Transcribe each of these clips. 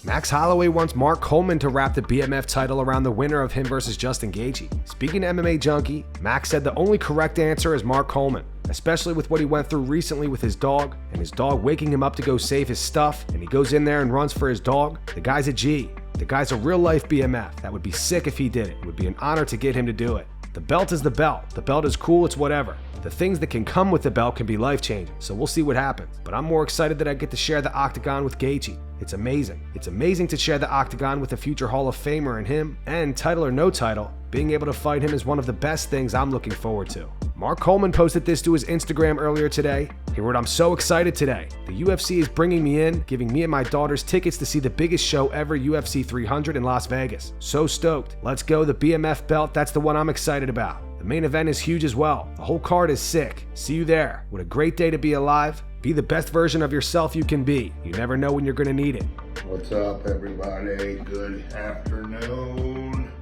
Max Holloway wants Mark Coleman to wrap the BMF title around the winner of him versus Justin Gaethje. Speaking to MMA Junkie, Max said the only correct answer is Mark Coleman, especially with what he went through recently with his dog, and his dog waking him up to go save his stuff, and he goes in there and runs for his dog. The guy's a G. The guy's a real-life BMF. That would be sick if he did it. It would be an honor to get him to do it. The belt is the belt. The belt is cool, it's whatever. The things that can come with the belt can be life-changing, so we'll see what happens. But I'm more excited that I get to share the octagon with Gaethje. It's amazing. It's amazing to share the octagon with a future Hall of Famer and him, and title or no title, being able to fight him is one of the best things I'm looking forward to. Mark Coleman posted this to his Instagram earlier today. He wrote, "I'm so excited today. The UFC is bringing me in, giving me and my daughters tickets to see the biggest show ever, UFC 300 in Las Vegas. So stoked. Let's go, the BMF belt, that's the one I'm excited about. The main event is huge as well. The whole card is sick. See you there. What a great day to be alive. Be the best version of yourself you can be. You never know when you're gonna need it." What's up, everybody? Good afternoon.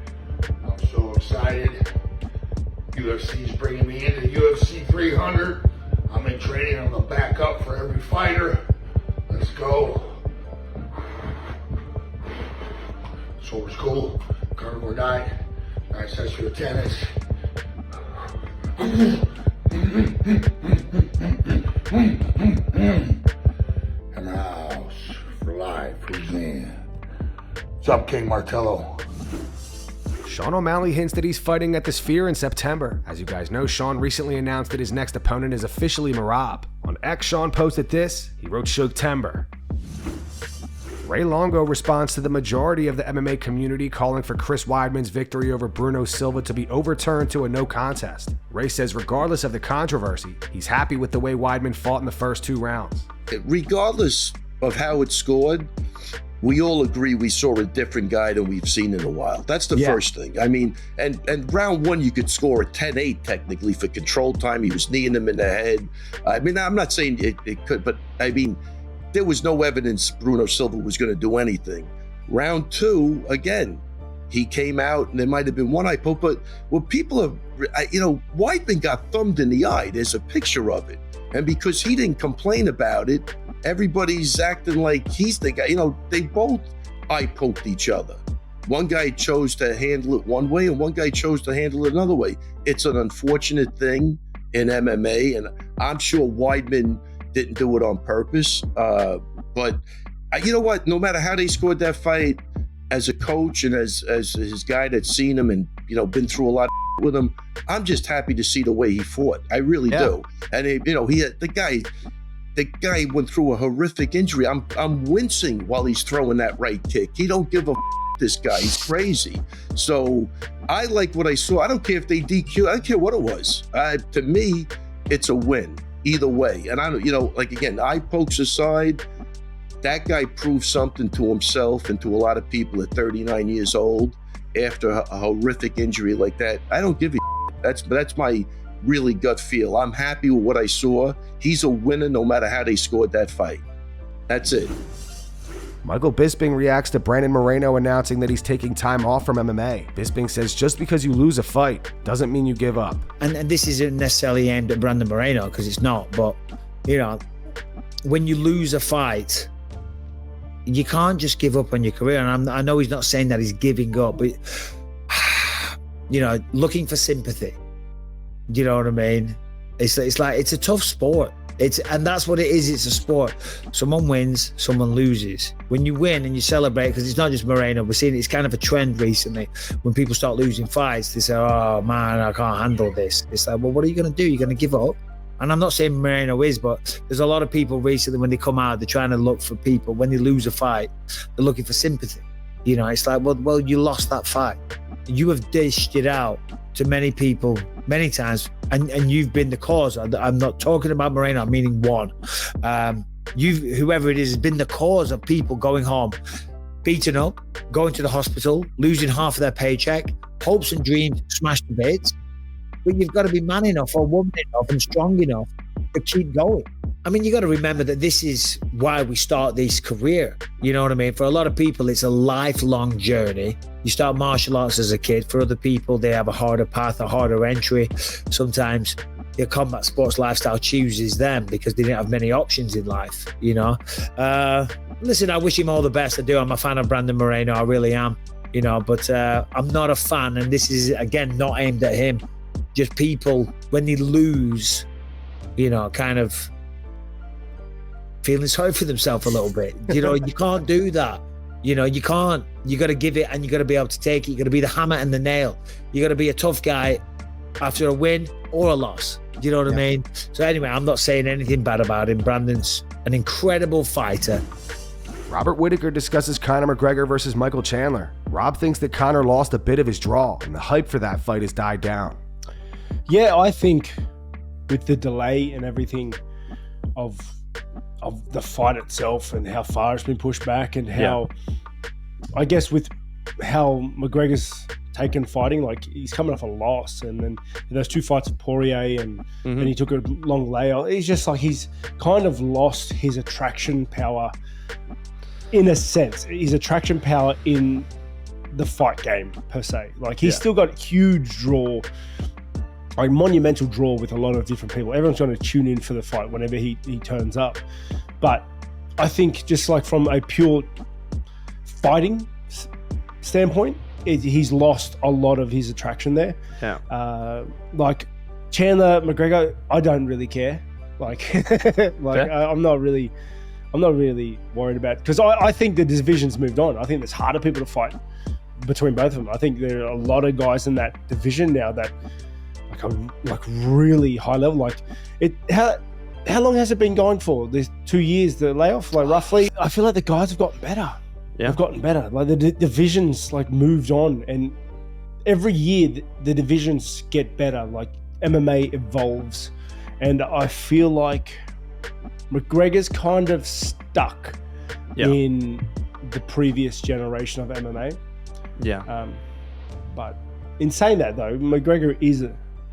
I'm so excited. UFC's bringing me into UFC 300. I'm in training. I'm gonna back up for every fighter. Let's go. Sober school, carnivore diet, nice extra tennis. And the house for life. Who's in? What's up, King Martello? Sean O'Malley hints that he's fighting at the Sphere in September. As you guys know, Sean recently announced that his next opponent is officially Merab. On X, Sean posted this. He wrote Shooktember. Ray Longo responds to the majority of the MMA community calling for Chris Weidman's victory over Bruno Silva to be overturned to a no contest. Ray says regardless of the controversy, he's happy with the way Weidman fought in the first 2 rounds. Regardless of how it scored, we all agree we saw a different guy than we've seen in a while. That's the first thing. I mean, and round 1, you could score a 10-8 technically for control time. He was kneeing him in the head. I mean, I'm not saying it could, but I mean, there was no evidence Bruno Silva was going to do anything. Round 2, again, he came out and there might have been one eye poke, but what people have, Weidman got thumbed in the eye. There's a picture of it. And because he didn't complain about it, everybody's acting like he's the guy. They both eye poked each other. One guy chose to handle it one way and one guy chose to handle it another way. It's an unfortunate thing in MMA, and I'm sure Weidman didn't do it on purpose. But you know what? No matter how they scored that fight, as a coach and as his guy that's seen him and been through a lot of with him, I'm just happy to see the way he fought. I really do. And he had the guy went through a horrific injury. I'm wincing while he's throwing that right kick. He don't give a this guy. He's crazy. So I like what I saw. I don't care if they DQ. I don't care what it was. To me, it's a win either way. And I don't, again, eye pokes aside, that guy proved something to himself and to a lot of people at 39 years old after a horrific injury like that. I don't give a that's my really gut feel. I'm happy with what I saw. He's a winner no matter how they scored that fight. That's it. Michael Bisping reacts to Brandon Moreno announcing that he's taking time off from MMA. Bisping says just because you lose a fight doesn't mean you give up. And this isn't necessarily aimed at Brandon Moreno, because it's not, but when you lose a fight, you can't just give up on your career. And I know he's not saying that he's giving up, but looking for sympathy. Do you know what I mean? It's like it's a tough sport. And that's what it is. It's a sport. Someone wins, someone loses. When you win and you celebrate, because it's not just Moreno, we're seeing it's kind of a trend recently. When people start losing fights, they say, "Oh man, I can't handle this." It's like, well, what are you going to do? You're going to give up? And I'm not saying Moreno is, but there's a lot of people recently, when they come out, they're trying to look for people. When they lose a fight, they're looking for sympathy. It's like, well, you lost that fight. You have dished it out to many people many times, and you've been the cause. I'm not talking about Moreno, I'm meaning one. Whoever it is, has been the cause of people going home, beaten up, going to the hospital, losing half of their paycheck, hopes and dreams smashed to bits. But you've got to be man enough or woman enough and strong enough to keep going. I mean, you got to remember that this is why we start this career. You know what I mean? For a lot of people, it's a lifelong journey. You start martial arts as a kid. For other people, they have a harder path, a harder entry. Sometimes the combat sports lifestyle chooses them because they didn't have many options in life, you know. Listen, I wish him all the best. I do. I'm a fan of Brandon Moreno. I really am, you know, but I'm not a fan. And this is, again, not aimed at him. Just people, when they lose, you know, kind of feeling sorry for themselves a little bit. You know, you can't do that. You know, you can't. You got to give it, and you got to be able to take it. You got to be the hammer and the nail. You got to be a tough guy after a win or a loss. Do you know what I mean? So anyway, I'm not saying anything bad about him. Brandon's an incredible fighter. Robert Whittaker discusses Conor McGregor versus Michael Chandler. Rob thinks that Conor lost a bit of his draw, and the hype for that fight has died down. Yeah, I think with the delay and everything of the fight itself and how far it's been pushed back and how, I guess with how McGregor's taken fighting, like he's coming off a loss, and then those 2 fights with Poirier and then he took a long layoff. It's just like he's kind of lost his attraction power in a sense. His attraction power in the fight game per se. Like he's still got huge draw, like monumental draw with a lot of different people. Everyone's going to tune in for the fight whenever he turns up. But I think just like from a pure fighting standpoint, he's lost a lot of his attraction there. Yeah. Like Chandler, McGregor, I don't really care. Like, I'm not really worried about, because I think the division's moved on. I think there's harder people to fight between both of them. I think there are a lot of guys in that division now that like really high level. Like how long has it been going for? There's 2 years, the layoff, like roughly. I feel like the guys have gotten better. Yeah. They've gotten better. Like the divisions like moved on, and every year the divisions get better. Like MMA evolves, and I feel like McGregor's kind of stuck in the previous generation of MMA. Yeah. But in saying that though, McGregor is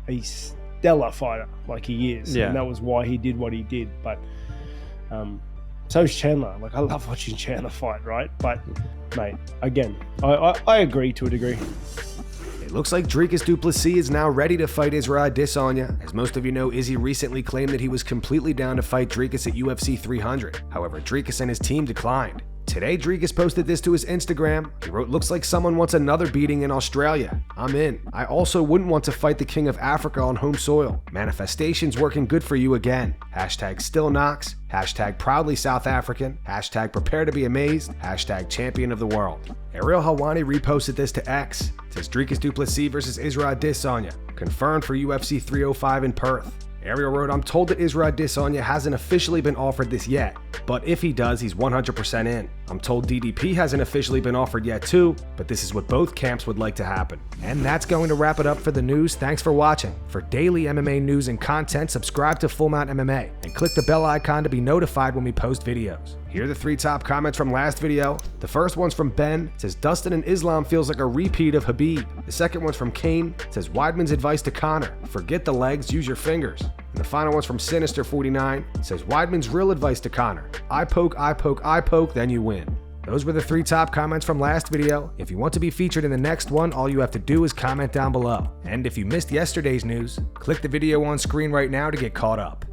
a stellar fighter, like he is, and that was why he did what he did. But so is Chandler. Like I love watching Chandler fight, right? But mate, again, I agree to a degree. It looks like Dricus Du Plessis is now ready to fight Israel Adesanya. As most of you know, Izzy recently claimed that he was completely down to fight Dricus at UFC 300. However, Dricus and his team declined. Today, Dricus posted this to his Instagram. He wrote, "Looks like someone wants another beating in Australia. I'm in. I also wouldn't want to fight the King of Africa on home soil. Manifestation's working good for you again. Hashtag still knocks. Hashtag proudly South African. Hashtag prepare to be amazed. Hashtag champion of the world." Ariel Helwani reposted this to X. It says Dricus Du Plessis versus Israel Adesanya. Confirmed for UFC 305 in Perth. Ariel wrote, "I'm told that Israel Adesanya hasn't officially been offered this yet, but if he does, he's 100% in. I'm told DDP hasn't officially been offered yet too, but this is what both camps would like to happen." And that's going to wrap it up for the news. Thanks for watching. For daily MMA news and content, subscribe to Full Mount MMA and click the bell icon to be notified when we post videos. Here are the 3 top comments from last video. The first one's from Ben. It says, "Dustin and Islam feels like a repeat of Habib." The second one's from Kane. It says, "Weidman's advice to Conor: forget the legs, use your fingers." And the final one's from Sinister49. It says, "Weidman's real advice to Conor: I poke, I poke, I poke, then you win." Those were the 3 top comments from last video. If you want to be featured in the next one, all you have to do is comment down below. And if you missed yesterday's news, click the video on screen right now to get caught up.